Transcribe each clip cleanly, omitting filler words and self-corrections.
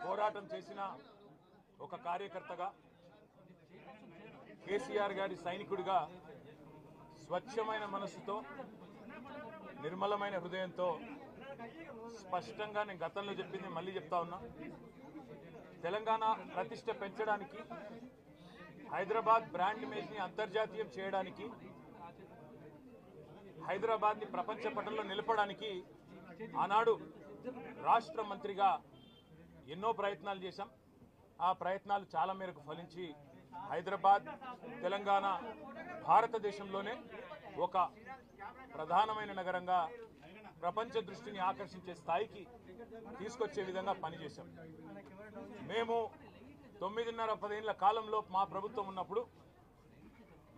పోరాటం చేసిన ఒక కార్యకర్తగా కేసీఆర్ గారి సైనికుడిగా స్వచ్ఛమైన మనసుతో నిర్మలమైన హృదయంతో స్పష్టంగా నేను గతంలో చెప్పింది మళ్ళీ చెప్తా ఉన్నా. తెలంగాణ ప్రతిష్ట పెంచడానికి, హైదరాబాద్ బ్రాండ్ ఇమేజ్ని అంతర్జాతీయం చేయడానికి, హైదరాబాద్ని ప్రపంచ పటంలో నిలపడానికి ఆనాడు రాష్ట్ర మంత్రిగా ఎన్నో ప్రయత్నాలు చేశాం. ఆ ప్రయత్నాలు చాలా మేరకు ఫలించి హైదరాబాద్, తెలంగాణ భారతదేశంలోనే ఒక ప్రధానమైన నగరంగా ప్రపంచ దృష్టిని ఆకర్షించే స్థాయికి తీసుకొచ్చే విధంగా పనిచేశాం. మేము 9.5-10 ఏళ్ల కాలంలో మా ప్రభుత్వం ఉన్నప్పుడు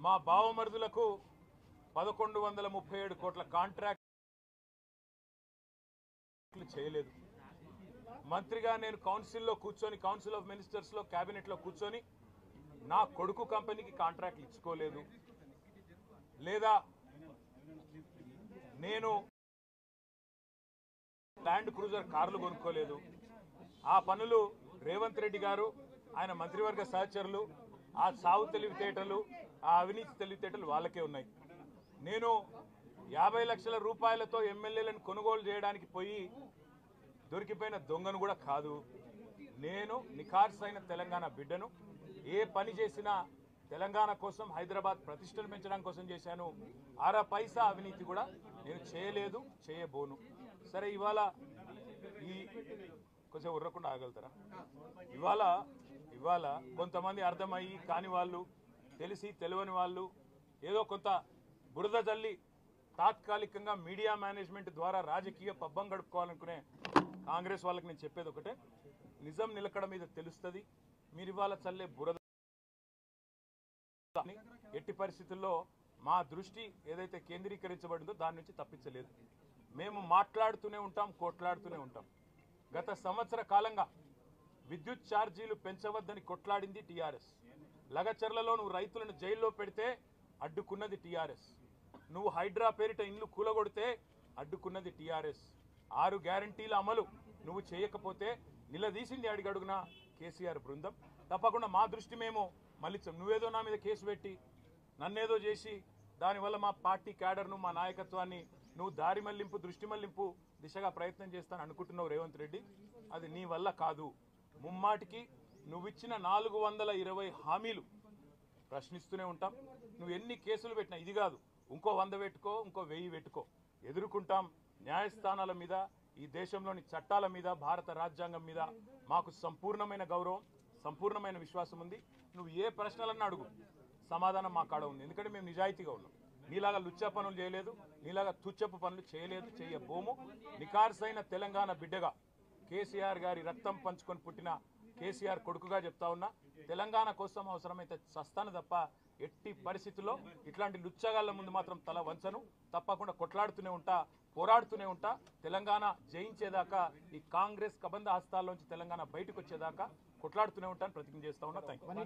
మా బావమరుదులకు 1137 కోట్ల కాంట్రాక్ట్లు చేయలేదు. మంత్రిగా నేను కౌన్సిల్లో కూర్చొని, కౌన్సిల్ ఆఫ్ మినిస్టర్స్లో, క్యాబినెట్లో కూర్చొని నా కొడుకు కంపెనీకి కాంట్రాక్ట్లు ఇచ్చుకోలేదు. లేదా నేను ల్యాండ్ క్రూజర్ కార్లు కొనుక్కోలేదు. ఆ పనులు రేవంత్ రెడ్డి గారు, ఆయన మంత్రివర్గ సహచరులు, ఆ సాగు తెలివితేటలు, ఆ అవినీతి తెలివితేటలు వాళ్ళకే ఉన్నాయి. నేను 50 లక్షల రూపాయలతో ఎమ్మెల్యేలను కొనుగోలు చేయడానికి పోయి దొరికిపోయిన దొంగను కూడా కాదు. నేను నిఖార్సైన తెలంగాణ బిడ్డను. ఏ పని చేసినా తెలంగాణ కోసం, హైదరాబాద్ ప్రతిష్టను పెంచడం కోసం చేశాను. అర పైసా అవినీతి కూడా నేను చేయలేదు, చేయబోను. సరే, ఇవాళ ఈ కొంచెం ఉర్రకుండా ఆగలుగుతారా? ఇవాళ కొంతమంది అర్థమయ్యి కాని వాళ్ళు, తెలిసి తెలియని వాళ్ళు ఏదో కొంత బురద జల్లి తాత్కాలికంగా మీడియా మేనేజ్మెంట్ ద్వారా రాజకీయ పబ్బం గడుపుకోవాలనుకునే కాంగ్రెస్ వాళ్ళకి నేను చెప్పేది ఒకటే, నిజం నిలకడ మీద తెలుస్తుంది. మీరు ఇవాళ చల్లే బురద ఎట్టి పరిస్థితుల్లో మా దృష్టి ఏదైతే కేంద్రీకరించబడిందో దాని నుంచి తప్పించలేదు. మేము మాట్లాడుతూనే ఉంటాం, కొట్లాడుతూనే ఉంటాం. గత సంవత్సర కాలంగా విద్యుత్ ఛార్జీలు పెంచవద్దని కొట్లాడింది టీఆర్ఎస్. లగచర్లలో నువ్వు రైతులను జైల్లో పెడితే అడ్డుకున్నది టీఆర్ఎస్. నువ్వు హైడ్రా పేరిట ఇండ్లు కూలగొడితే అడ్డుకున్నది టీఆర్ఎస్. 6 గ్యారంటీల అమలు నువ్వు చేయకపోతే నిలదీసింది అడుగడుగున కేసీఆర్ బృందం. తప్పకుండా మా దృష్టి మేము మళ్ళించాం. నువ్వేదో నా మీద కేసు పెట్టి నన్నేదో చేసి దానివల్ల మా పార్టీ క్యాడర్ను, మా నాయకత్వాన్ని నువ్వు దారి మళ్లింపు, దృష్టి మళ్లింపు దిశగా ప్రయత్నం చేస్తాను అనుకుంటున్నావు రేవంత్ రెడ్డి. అది నీ వల్ల కాదు. ముమ్మాటికి నువ్విచ్చిన 420 హామీలు ప్రశ్నిస్తూనే ఉంటాం. నువ్వు ఎన్ని కేసులు పెట్టినా, ఇది కాదు ఇంకో 100 పెట్టుకో, ఇంకో 1000 పెట్టుకో, ఎదుర్కొంటాం. న్యాయస్థానాల మీద, ఈ దేశంలోని చట్టాల మీద, భారత రాజ్యాంగం మీద మాకు సంపూర్ణమైన గౌరవం, సంపూర్ణమైన విశ్వాసం ఉంది. నువ్వు ఏ ప్రశ్నలన్నా అడుగు, సమాధానం మా కాడ ఉంది. ఎందుకంటే మేము నిజాయితీగా ఉన్నాం. నీలాగా లుచ్చ పనులు చేయలేదు, నీలాగా తుచ్చపు పనులు చేయలేదు, చేయబోము. నికార్సైన తెలంగాణ బిడ్డగా, కేసీఆర్ గారి రక్తం పంచుకొని పుట్టిన కేసీఆర్ కొడుకుగా చెప్తా ఉన్నా, తెలంగాణ కోసం అవసరమైతే చస్తాను తప్ప ఎట్టి పరిస్థితుల్లో ఇట్లాంటి లుచ్చగాళ్ల ముందు మాత్రం తల వంచను. తప్పకుండా కొట్లాడుతూనే ఉంటా, పోరాడుతూనే ఉంటా. తెలంగాణ జయించేదాకా, ఈ కాంగ్రెస్ కబంధ హస్తాల్లోంచి తెలంగాణ బయటకు వచ్చేదాకా కొట్లాడుతూనే ఉంటాను, ప్రతిజ్ఞ చేస్తా ఉన్నా. Thank you.